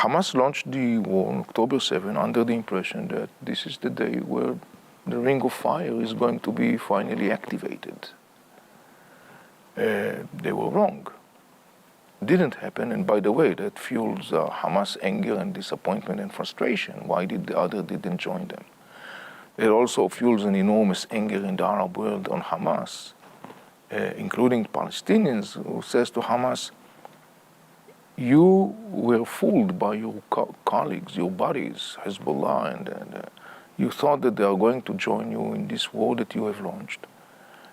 Hamas launched the war on October 7 under the impression that this is the day where the ring of fire is going to be finally activated. They were wrong. Didn't happen, and by the way, that fuels Hamas anger and disappointment and frustration. Why did the other didn't join them? It also fuels an enormous anger in the Arab world on Hamas, including Palestinians, who says to Hamas, you were fooled by your colleagues, your buddies, Hezbollah, and you thought that they are going to join you in this war that you have launched.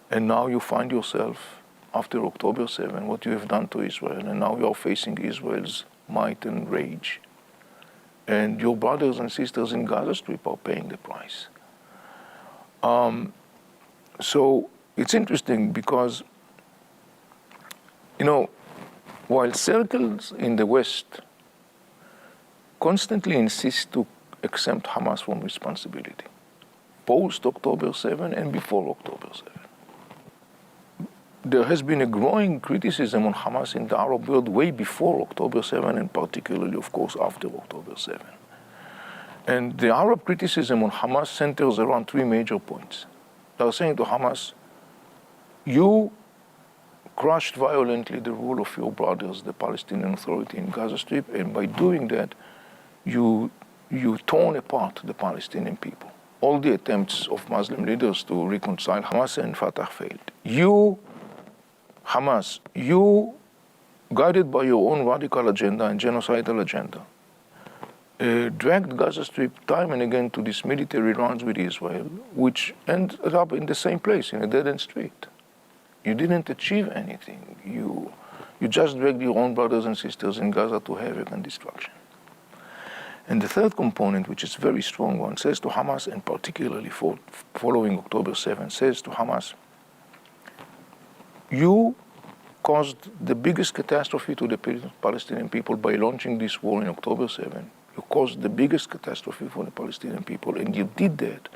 And now you find yourself, after October 7, what you have done to Israel, and now you are facing Israel's might and rage. And your brothers and sisters in Gaza Strip are paying the price. So it's interesting because, while circles in the West constantly insist to exempt Hamas from responsibility, post-October 7 and before October 7, there has been a growing criticism on Hamas in the Arab world way before October 7 and particularly, of course, after October 7. And the Arab criticism on Hamas centers around three major points. They are saying to Hamas, you crushed violently the rule of your brothers, the Palestinian Authority in Gaza Strip, and by doing that, you torn apart the Palestinian people. All the attempts of Muslim leaders to reconcile Hamas and Fatah failed. You, Hamas, you, guided by your own radical agenda and genocidal agenda, dragged Gaza Strip time and again to these military rounds with Israel, which ended up in the same place, in a dead-end street. You didn't achieve anything. You just dragged your own brothers and sisters in Gaza to havoc and destruction. And the third component, which is a very strong one, says to Hamas, and particularly following October 7, says to Hamas, you caused the biggest catastrophe to the Palestinian people by launching this war in October 7. You caused the biggest catastrophe for the Palestinian people, and you did that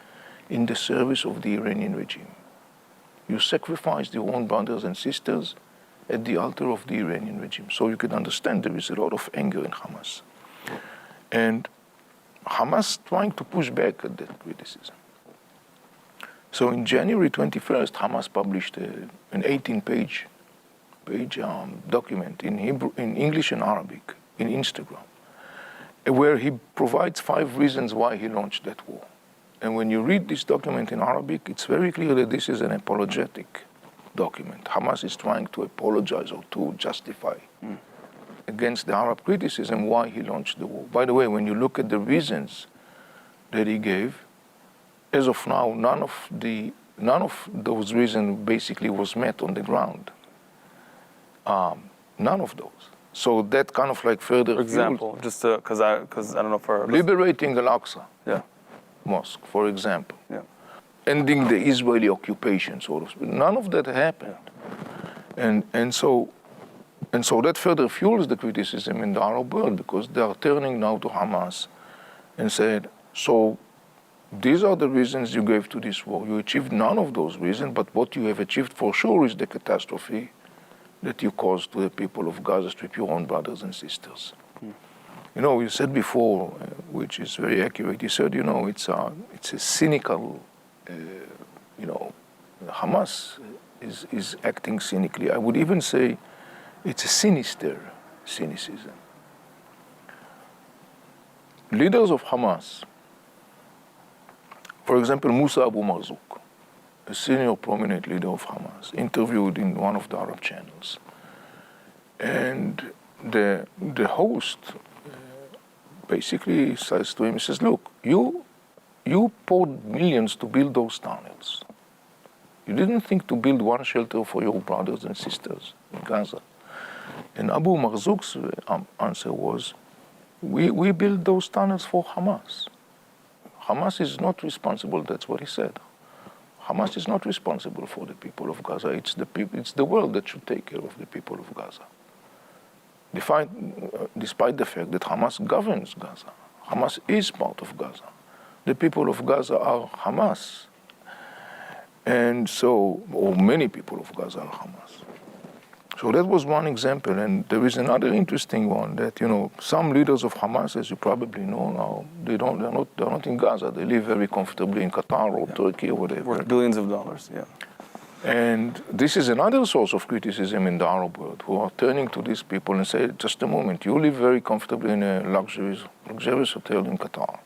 in the service of the Iranian regime. You sacrificed your own brothers and sisters at the altar of the Iranian regime. So you can understand there is a lot of anger in Hamas. And Hamas trying to push back at that criticism. So in January 21st, Hamas published an 18-page document in Hebrew, in English and Arabic, in Instagram, where he provides 5 reasons why he launched that war. And when you read this document in Arabic, it's very clear that this is an apologetic document. Hamas is trying to apologize or to justify against the Arab criticism why he launched the war. By the way, when you look at the reasons that he gave, as of now, none of those reasons basically was met on the ground. None of those. So that kind of like further. For example, just because I don't know for liberating Al-Aqsa. Yeah. Mosque, for example. Yeah. Ending the Israeli occupation, sort of. None of that happened. And so that further fuels the criticism in the Arab world, because they are turning now to Hamas and said, so these are the reasons you gave to this war. You achieved none of those reasons, but what you have achieved for sure is the catastrophe that you caused to the people of Gaza Strip, your own brothers and sisters. You said before, which is very accurate, you said, it's a cynical, Hamas is acting cynically. I would even say it's a sinister cynicism. Leaders of Hamas, for example, Musa Abu Marzouk, a senior prominent leader of Hamas, interviewed in one of the Arab channels. And the host basically says to him, he says, look, you poured millions to build those tunnels. You didn't think to build one shelter for your brothers and sisters in Gaza. And Abu Marzouk's answer was, we built those tunnels for Hamas. Hamas is not responsible, that's what he said. Hamas is not responsible for the people of Gaza. It's the world that should take care of the people of Gaza. Despite the fact that Hamas governs Gaza. Hamas is part of Gaza. The people of Gaza are Hamas. And so, or many people of Gaza are Hamas. So that was one example, and there is another interesting one that, you know, some leaders of Hamas, as you probably know now, they're not in Gaza. They live very comfortably in Qatar or Turkey or whatever. Worth billions of dollars, yeah. And this is another source of criticism in the Arab world, who are turning to these people and say, just a moment, you live very comfortably in a luxurious hotel in Qatar.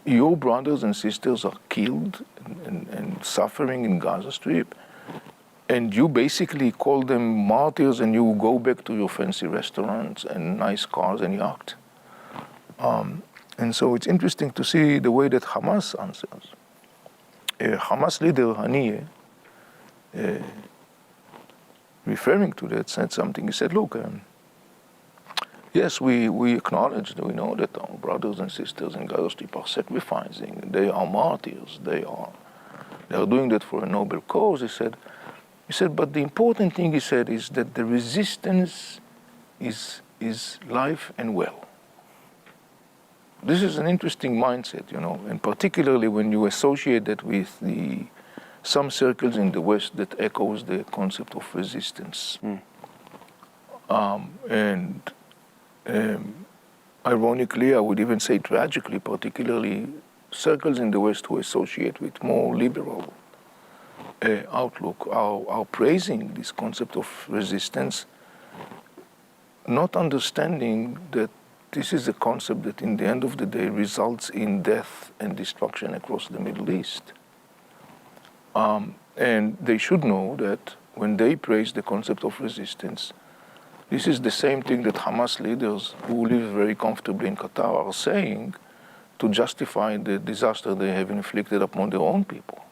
Your brothers and sisters are killed and suffering in Gaza Strip, and you basically call them martyrs and you go back to your fancy restaurants and nice cars and yachts. And so it's interesting to see the way that Hamas answers. Hamas leader Haniyeh, referring to that, said something. He said, look, yes, we acknowledge that we know that our brothers and sisters in Gaza Strip are sacrificing. They are martyrs. They are doing that for a noble cause. He said, but the important thing, he said, is that the resistance is life and well. This is an interesting mindset, you know, and particularly when you associate that with some circles in the West that echoes the concept of resistance. Ironically, I would even say tragically, particularly circles in the West who associate with more liberal outlook are praising this concept of resistance, not understanding that this is a concept that in the end of the day results in death and destruction across the Middle East. And they should know that when they praise the concept of resistance, this is the same thing that Hamas leaders who live very comfortably in Qatar are saying to justify the disaster they have inflicted upon their own people.